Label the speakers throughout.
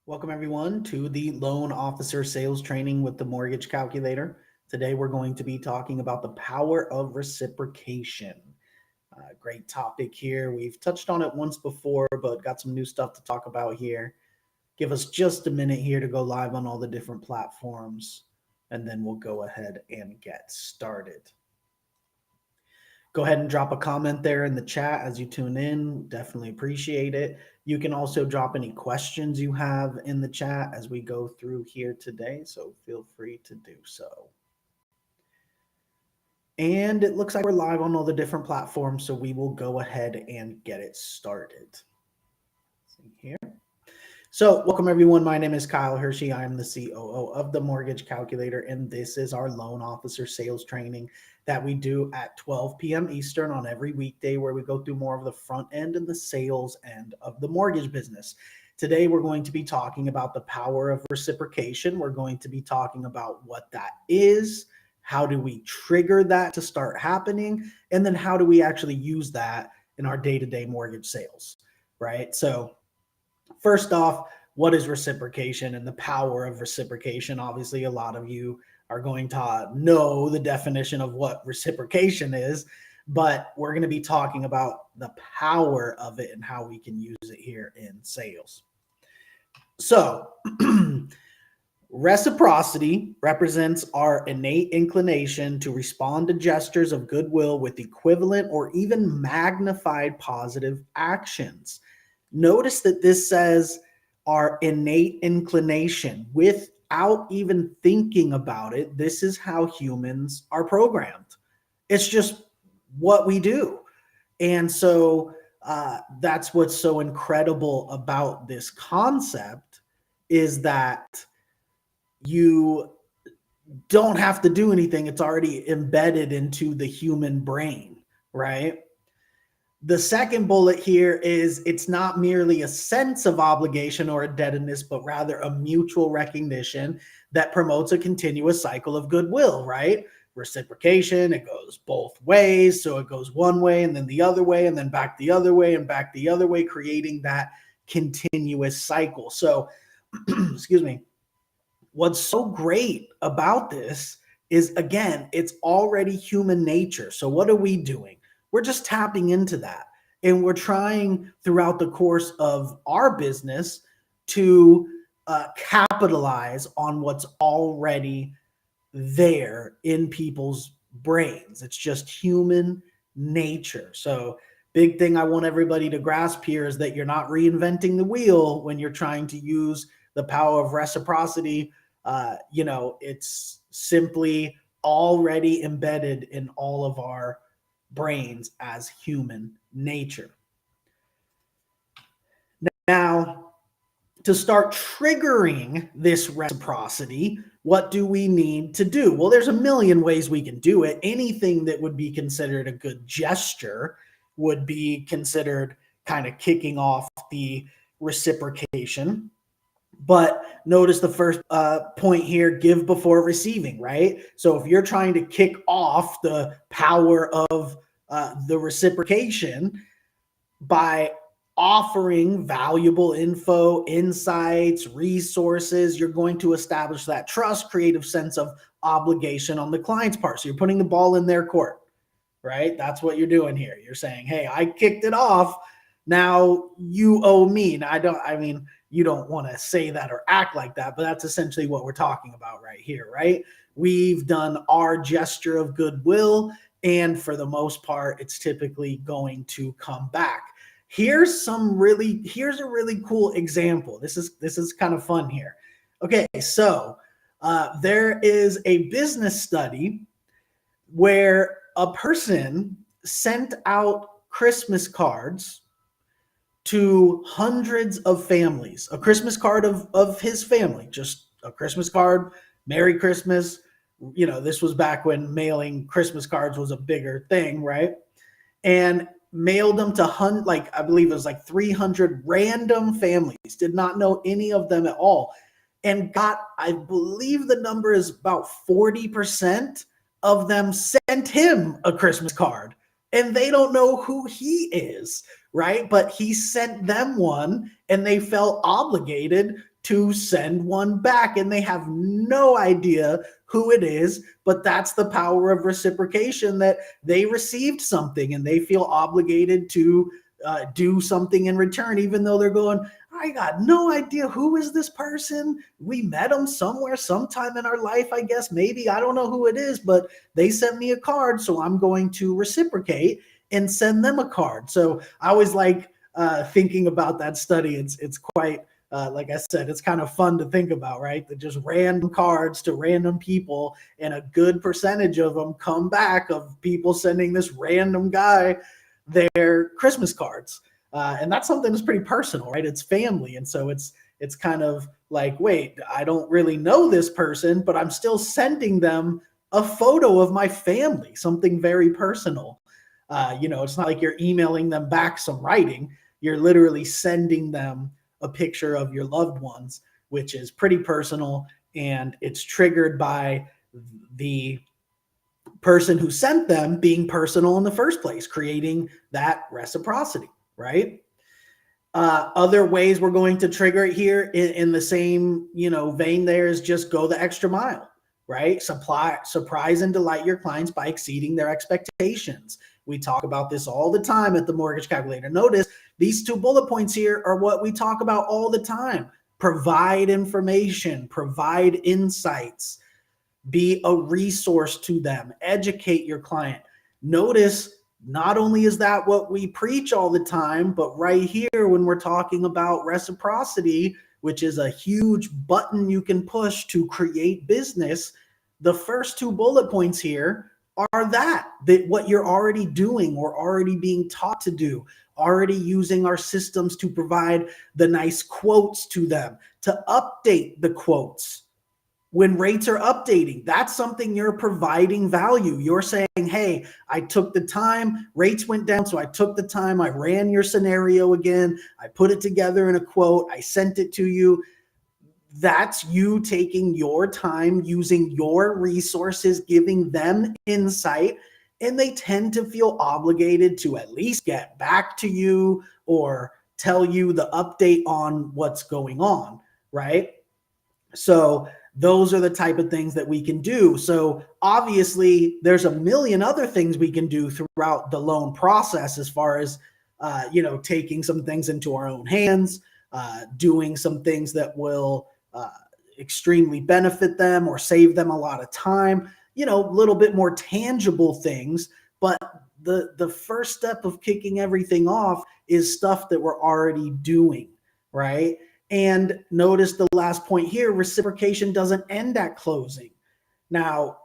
Speaker 1: Welcome everyone to the Loan Officer Sales Training with the Mortgage Calculator. Today we're going to be talking about the power of reciprocation. Great topic here. We've touched on it once before, but got some new stuff to talk about here. Give us just a minute here to go live on all the different platforms, and then we'll go ahead and get started. Go ahead and drop a comment there in the chat as you tune in. Definitely appreciate it. You can also drop any questions you have in the chat as we go through here today, so feel free to do so. And it looks like we're live on all the different platforms, so we will go ahead and get it started. Let's see here. So welcome everyone. My name is Kyle Hershey. I am the COO of the Mortgage Calculator, and this is our loan officer sales training that we do at 12 p.m. Eastern on every weekday, where we go through more of the front end and the sales end of the mortgage business. Today, we're going to be talking about the power of reciprocation. We're going to be talking about what that is, how do we trigger that to start happening, and then how do we actually use that in our day-to-day mortgage sales, right? So first off, what is reciprocation and the power of reciprocation? Obviously, a lot of you are going to know the definition of what reciprocation is, but we're going to be talking about the power of it and how we can use it here in sales. So, reciprocity represents our innate inclination to respond to gestures of goodwill with equivalent or even magnified positive actions. Notice that this says our innate inclination. Without even thinking about it, this is how humans are programmed. It's just what we do. And so that's what's so incredible about this concept, is that you don't have to do anything. It's already embedded into the human brain, right? The second bullet here is it's not merely a sense of obligation or indebtedness, but rather a mutual recognition that promotes a continuous cycle of goodwill, right? Reciprocation, it goes both ways. So it goes one way and then the other way and then back the other way and back the other way, creating that continuous cycle. So, excuse me, what's so great about this is, again, it's already human nature. So what are we doing? We're just tapping into that. And we're trying throughout the course of our business to capitalize on what's already there in people's brains. It's just human nature. So big thing I want everybody to grasp here is that you're not reinventing the wheel when you're trying to use the power of reciprocity. It's simply already embedded in all of our brains as human nature. Now, to start triggering this reciprocity, what do we need to do? Well, there's a million ways we can do it. Anything that would be considered a good gesture would be considered kind of kicking off the reciprocation. But notice the first point here, give before receiving, right? So if you're trying to kick off the power of the reciprocation by offering valuable info, insights, resources, you're going to establish that trust, creative sense of obligation on the client's part. So you're putting the ball in their court, right? That's what you're doing here. You're saying, hey, I kicked it off. Now you owe me. Now, you don't want to say that or act like that, but that's essentially what we're talking about right here, right? We've done our gesture of goodwill, and for the most part, it's typically going to come back. Here's a really cool example. This is kind of fun here. Okay, so there is a business study where a person sent out Christmas cards to hundreds of families, a Christmas card of his family, just a Christmas card, Merry Christmas. This was back when mailing Christmas cards was a bigger thing, right? And mailed them to I believe it was like 300 random families, did not know any of them at all. And got, I believe the number is about 40% of them sent him a Christmas card. and they don't know who he is, right? But he sent them one and they felt obligated to send one back, and they have no idea who it is, but that's the power of reciprocation, that they received something and they feel obligated to do something in return, even though they're going, I got no idea who is this person. We met them somewhere, sometime in our life, I guess, maybe. I don't know who it is, but they sent me a card, so I'm going to reciprocate and send them a card. So I always like thinking about that study. It's quite, like I said, it's kind of fun to think about, right? That just random cards to random people, and a good percentage of them come back of people sending this random guy their Christmas cards. And that's something that's pretty personal, right? It's family. And so it's kind of like, wait, I don't really know this person, but I'm still sending them a photo of my family, something very personal. It's not like you're emailing them back some writing. You're literally sending them a picture of your loved ones, which is pretty personal, and it's triggered by the person who sent them being personal in the first place, creating that reciprocity, right? Other ways we're going to trigger it here in the same vein there is just go the extra mile, right? Surprise and delight your clients by exceeding their expectations. We talk about this all the time at the Mortgage Calculator. Notice these 2 bullet points here are what we talk about all the time. Provide information, provide insights, be a resource to them, educate your client. Notice not only is that what we preach all the time, but right here when we're talking about reciprocity, which is a huge button you can push to create business, the first 2 bullet points here are that what you're already doing or already being taught to do, already using our systems to provide the nice quotes to them, to update the quotes. When rates are updating, that's something you're providing value. You're saying, hey, I took the time, rates went down, so I took the time, I ran your scenario again, I put it together in a quote, I sent it to you. That's you taking your time, using your resources, giving them insight, and they tend to feel obligated to at least get back to you or tell you the update on what's going on, right? So those are the type of things that we can do. So obviously there's a million other things we can do throughout the loan process, as far as, taking some things into our own hands, doing some things that will extremely benefit them or save them a lot of time, a little bit more tangible things. But the first step of kicking everything off is stuff that we're already doing, right? And notice the last point here, reciprocation doesn't end at closing. Now,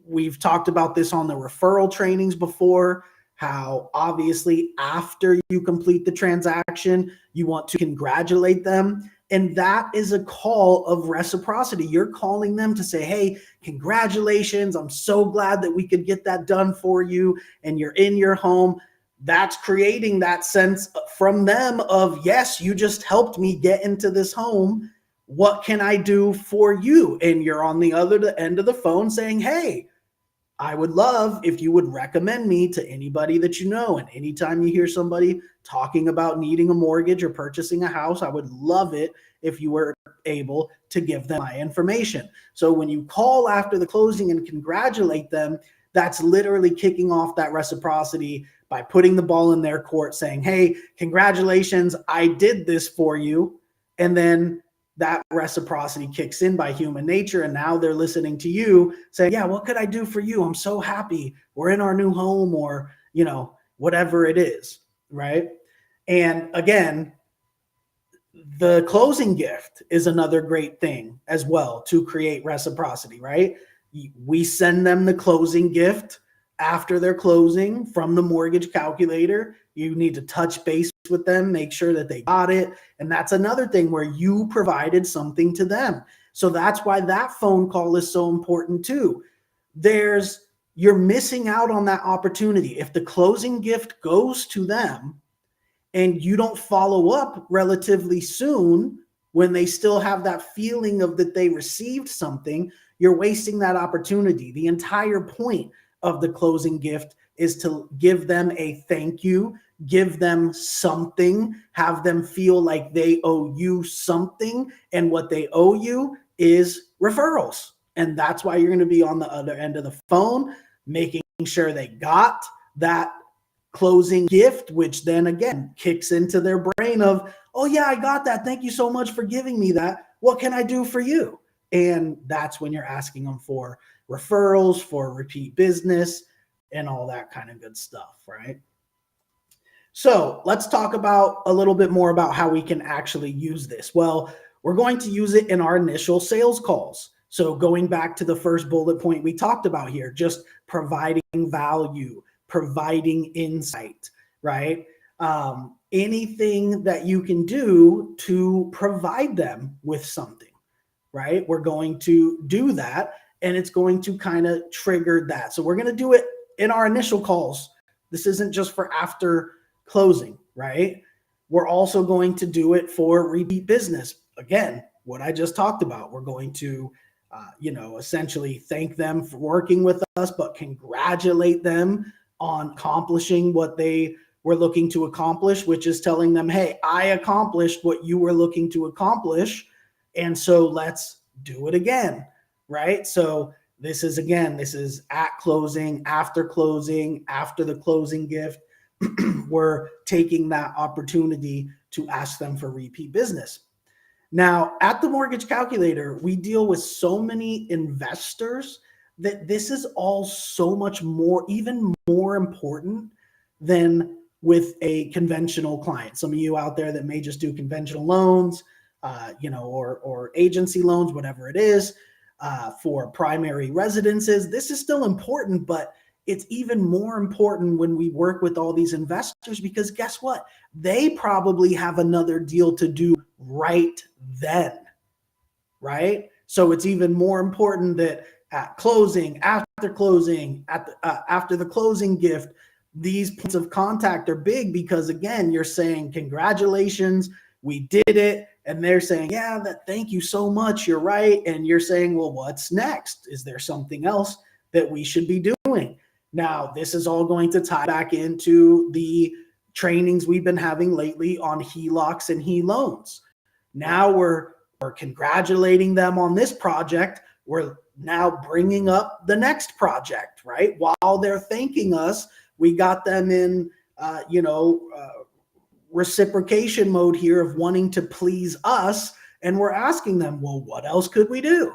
Speaker 1: we've talked about this on the referral trainings before, how obviously after you complete the transaction, you want to congratulate them. And that is a call of reciprocity. You're calling them to say, hey, congratulations. I'm so glad that we could get that done for you. And you're in your home. That's creating that sense from them of, yes, you just helped me get into this home. What can I do for you? And you're on the other end of the phone saying, hey, I would love if you would recommend me to anybody that you know. And anytime you hear somebody talking about needing a mortgage or purchasing a house, I would love it if you were able to give them my information. So when you call after the closing and congratulate them, that's literally kicking off that reciprocity by putting the ball in their court, saying, hey, congratulations, I did this for you. And then that reciprocity kicks in by human nature. And now they're listening to you saying, yeah, what could I do for you? I'm so happy. We're in our new home, or, whatever it is, right? And again, the closing gift is another great thing as well to create reciprocity, right? We send them the closing gift after their closing from the mortgage calculator. You need to touch base with them, make sure that they got it. And that's another thing where you provided something to them. So that's why that phone call is so important too. You're missing out on that opportunity. If the closing gift goes to them and you don't follow up relatively soon, when they still have that feeling of that they received something, you're wasting that opportunity. The entire point of the closing gift is to give them a thank you, give them something, have them feel like they owe you something. And what they owe you is referrals. And that's why you're going to be on the other end of the phone, making sure they got that closing gift, which then again kicks into their brain of, oh yeah, I got that. Thank you so much for giving me that. What can I do for you? And that's when you're asking them for referrals, for repeat business, and all that kind of good stuff, right? So let's talk about a little bit more about how we can actually use this. Well, we're going to use it in our initial sales calls. So going back to the first bullet point we talked about here, just providing value, providing insight, right? Anything that you can do to provide them with something, right? We're going to do that, and it's going to kind of trigger that. So we're going to do it in our initial calls. This isn't just for after closing, right? We're also going to do it for repeat business. Again, what I just talked about, we're going to, essentially thank them for working with us, but congratulate them on accomplishing what they were looking to accomplish, which is telling them, hey, I accomplished what you were looking to accomplish. And so let's do it again, right? So this is at closing, after the closing gift. We're taking that opportunity to ask them for repeat business. Now, at the Mortgage Calculator, we deal with so many investors that this is all so much more, even more important than with a conventional client. Some of you out there that may just do conventional loans, or agency loans, whatever it is, for primary residences. This is still important, but it's even more important when we work with all these investors, because guess what? They probably have another deal to do right then, right? So it's even more important that at closing, after closing, after the closing gift, these points of contact are big, because again, you're saying, congratulations, we did it. And they're saying, yeah, thank you so much. You're right. And you're saying, well, what's next? Is there something else that we should be doing? Now, this is all going to tie back into the trainings we've been having lately on HELOCs and HELoans. Now we're congratulating them on this project. We're now bringing up the next project, right? While they're thanking us, we got them in, reciprocation mode here of wanting to please us. And we're asking them, well, what else could we do?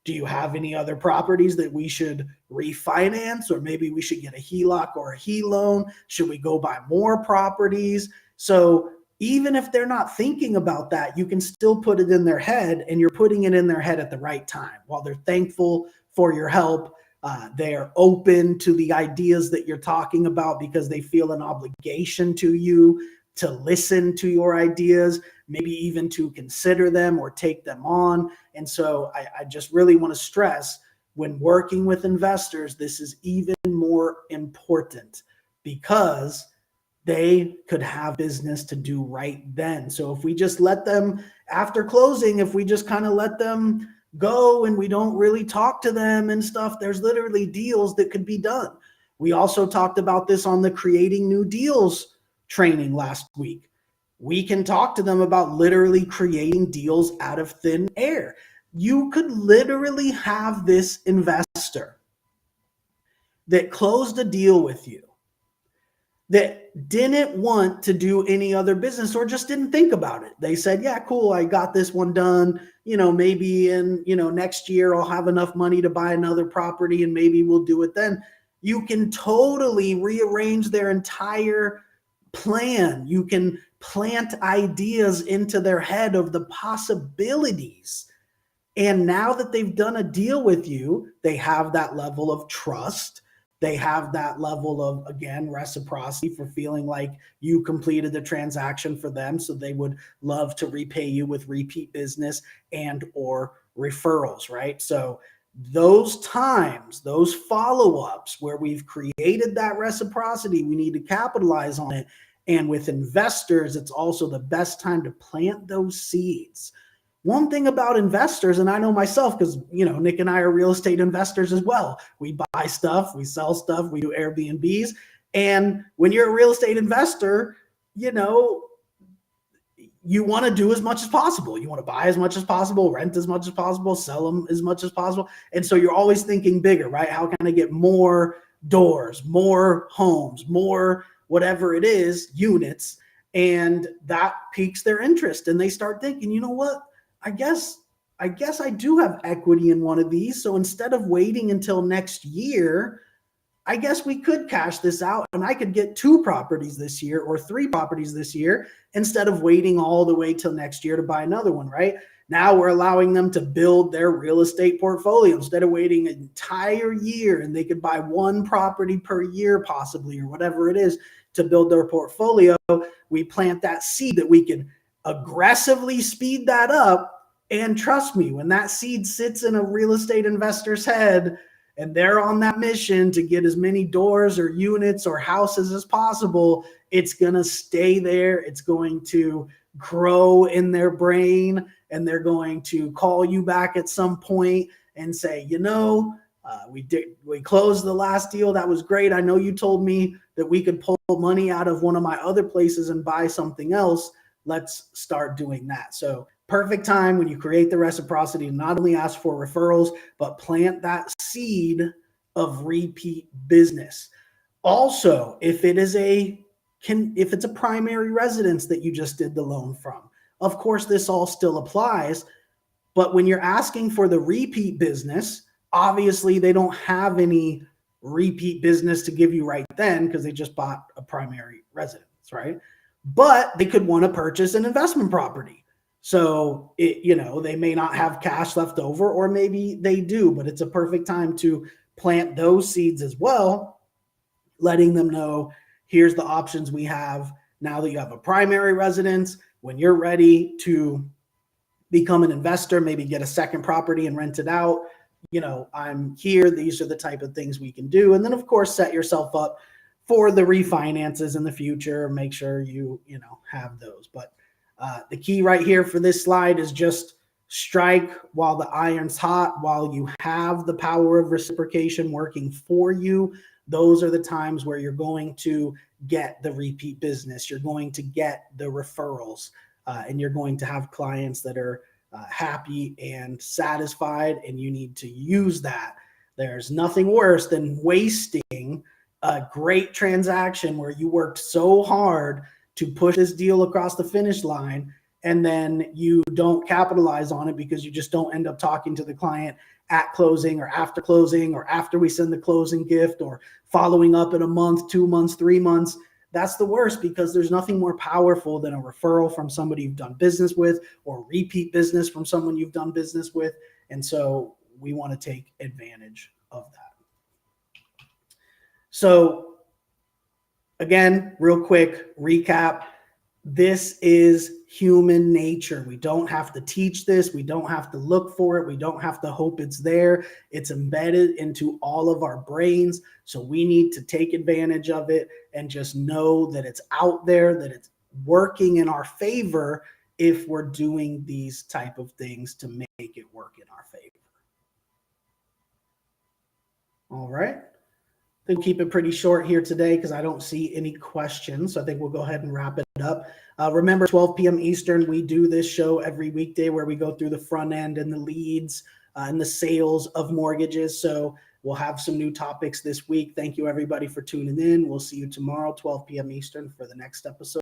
Speaker 1: Do you have any other properties that we should refinance? Or maybe we should get a HELOC or a HELoan? Should we go buy more properties? So even if they're not thinking about that, you can still put it in their head, and you're putting it in their head at the right time. While they're thankful for your help, they are open to the ideas that you're talking about, because they feel an obligation to you to listen to your ideas, maybe even to consider them or take them on. And so I just really want to stress, when working with investors, this is even more important, because they could have business to do right then. So if we just let them, after closing, if we just kind of let them go and we don't really talk to them and stuff, there's literally deals that could be done. We also talked about this on the Creating New Deals training last week. We can talk to them about literally creating deals out of thin air. You could literally have this investor that closed a deal with you that didn't want to do any other business, or just didn't think about it. They said, yeah, cool, I got this one done. Maybe in, next year I'll have enough money to buy another property, and maybe we'll do it then. You can totally rearrange their entire plan. You can plant ideas into their head of the possibilities. And now that they've done a deal with you, they have that level of trust. They have that level of, again, reciprocity, for feeling like you completed the transaction for them. So they would love to repay you with repeat business and or referrals, right? So those times, those follow-ups where we've created that reciprocity, we need to capitalize on it. And with investors, it's also the best time to plant those seeds. One thing about investors, and I know myself because, Nick and I are real estate investors as well. We buy stuff, we sell stuff, we do Airbnbs. And when you're a real estate investor, you want to do as much as possible. You want to buy as much as possible, rent as much as possible, sell them as much as possible. And so you're always thinking bigger, right? How can I get more doors, more homes, more whatever it is, units? And that piques their interest. And they start thinking, you know what? I guess I do have equity in one of these. So instead of waiting until next year, I guess we could cash this out and I could get 2 properties this year or 3 properties this year instead of waiting all the way till next year to buy another one, right? Now we're allowing them to build their real estate portfolio instead of waiting an entire year, and they could buy 1 property per year possibly, or whatever it is, to build their portfolio. We plant that seed that we can aggressively speed that up. And trust me, when that seed sits in a real estate investor's head, and they're on that mission to get as many doors or units or houses as possible, it's going to stay there. It's going to grow in their brain, and they're going to call you back at some point and say, we closed the last deal. That was great. I know you told me that we could pull money out of one of my other places and buy something else. Let's start doing that. So perfect time when you create the reciprocity to not only ask for referrals, but plant that seed of repeat business. Also, if it's a primary residence that you just did the loan from, of course, this all still applies. But when you're asking for the repeat business, obviously they don't have any repeat business to give you right then because they just bought a primary residence, right? But they could want to purchase an investment property. So, they may not have cash left over, or maybe they do, but it's a perfect time to plant those seeds as well, letting them know, here's the options we have now that you have a primary residence. When you're ready to become an investor, maybe get a second property and rent it out, I'm here. These are the type of things we can do. And then, of course, set yourself up for the refinances in the future. Make sure you have those. But the key right here for this slide is just strike while the iron's hot, while you have the power of reciprocation working for you. Those are the times where you're going to get the repeat business. You're going to get the referrals, and you're going to have clients that are happy and satisfied, and you need to use that. There's nothing worse than wasting a great transaction where you worked so hard to push this deal across the finish line, and then you don't capitalize on it because you just don't end up talking to the client at closing or after we send the closing gift, or following up in a month, 2 months, 3 months. That's the worst, because there's nothing more powerful than a referral from somebody you've done business with, or repeat business from someone you've done business with. And so we want to take advantage of that. So again, real quick recap. This is human nature. We don't have to teach this. We don't have to look for it. We don't have to hope it's there. It's embedded into all of our brains. So we need to take advantage of it and just know that it's out there, that it's working in our favor if we're doing these type of things to make it work in our favor. All right. I think we'll keep it pretty short here today because I don't see any questions. So I think we'll go ahead and wrap it up. Remember, 12 p.m. Eastern, we do this show every weekday where we go through the front end and the leads and the sales of mortgages. So we'll have some new topics this week. Thank you, everybody, for tuning in. We'll see you tomorrow, 12 p.m. Eastern, for the next episode.